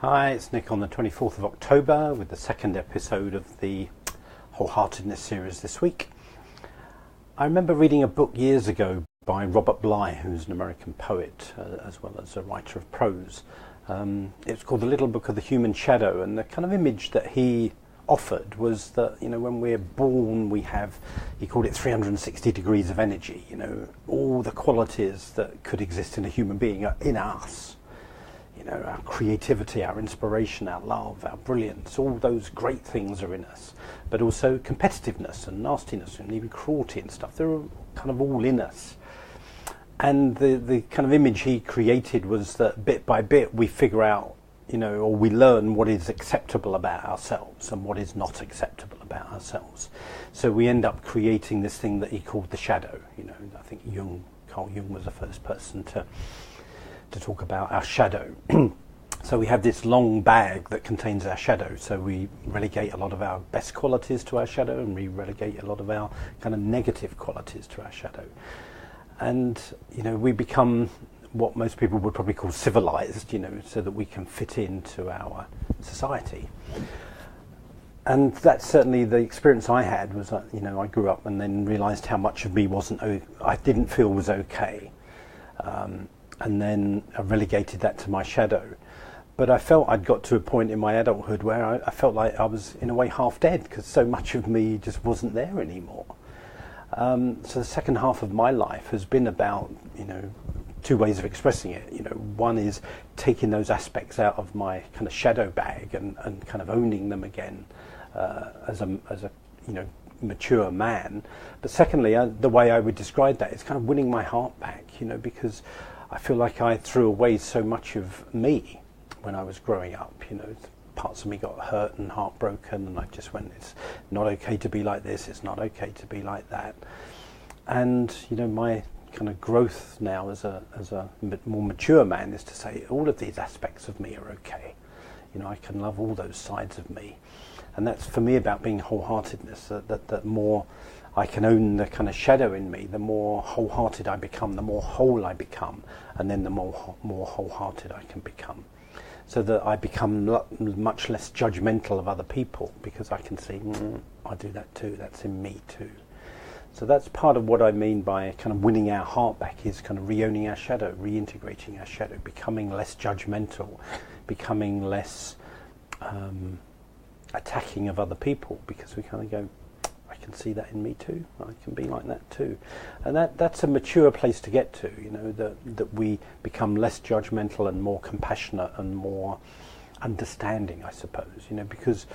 Hi, it's Nick on the 24th of October with the second episode of the Wholeheartedness series this week. I remember reading a book years ago by Robert Bly, who's an American poet as well as a writer of prose. It's called The Little Book of the Human Shadow, and the kind of image that he offered was that, when we're born we have, he called it 360 degrees of energy, all the qualities that could exist in a human being are in us. Our creativity, our inspiration, our love, our brilliance, all those great things are in us. But also competitiveness and nastiness and even cruelty and stuff, they're kind of all in us. And the kind of image he created was that bit by bit we figure out, or we learn what is acceptable about ourselves and what is not acceptable about ourselves. So we end up creating this thing that he called the shadow. I think Carl Jung was the first person to talk about our shadow. So we have this long bag that contains our shadow. So we relegate a lot of our best qualities to our shadow, and we relegate a lot of our kind of negative qualities to our shadow. And, we become what most people would probably call civilized, so that we can fit into our society. And that's certainly the experience I had, was that, I grew up and then realized how much of me I didn't feel was okay. And then I relegated that to my shadow. But I felt I'd got to a point in my adulthood where I felt like I was in a way half dead, because so much of me just wasn't there anymore. So the second half of my life has been about, two ways of expressing it. One is taking those aspects out of my kind of shadow bag and kind of owning them again as a mature man. But secondly, the way I would describe that is kind of winning my heart back, because I feel like I threw away so much of me when I was growing up. Parts of me got hurt and heartbroken, and I just went, it's not okay to be like this, it's not okay to be like that. And my kind of growth now as a more mature man is to say all of these aspects of me are okay. I can love all those sides of me. And that's for me about being wholeheartedness, that more I can own the kind of shadow in me, the more wholehearted I become, the more whole I become, and then the more wholehearted I can become. So that I become much less judgmental of other people, because I can see, I do that too, that's in me too. So that's part of what I mean by kind of winning our heart back, is kind of re-owning our shadow, reintegrating our shadow, becoming less judgmental, becoming less attacking of other people, because we kind of go, I can see that in me too, I can be like that too. And that's a mature place to get to, that we become less judgmental and more compassionate and more understanding, I suppose, because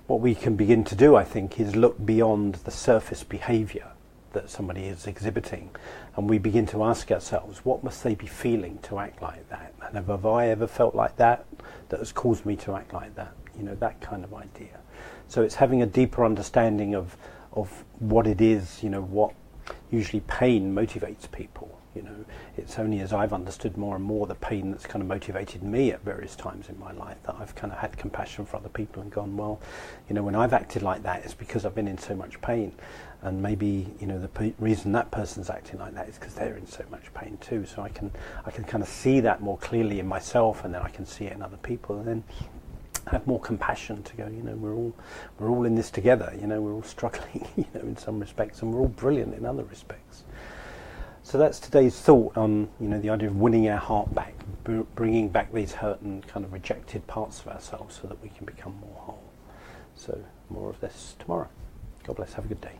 what we can begin to do, I think, is look beyond the surface behaviour that somebody is exhibiting, and we begin to ask ourselves, what must they be feeling to act like that? And have I ever felt like that has caused me to act like that? That kind of idea. So it's having a deeper understanding of what it is, what usually pain motivates people. It's only as I've understood more and more the pain that's kind of motivated me at various times in my life that I've kind of had compassion for other people and gone, well, when I've acted like that, it's because I've been in so much pain. And maybe, the reason that person's acting like that is because they're in so much pain too. So I can kind of see that more clearly in myself, and then I can see it in other people, and then have more compassion to go, we're all in this together, we're all struggling, in some respects, and we're all brilliant in other respects. So that's today's thought on, the idea of winning our heart back, bringing back these hurt and kind of rejected parts of ourselves so that we can become more whole. So more of this tomorrow. God bless, have a good day.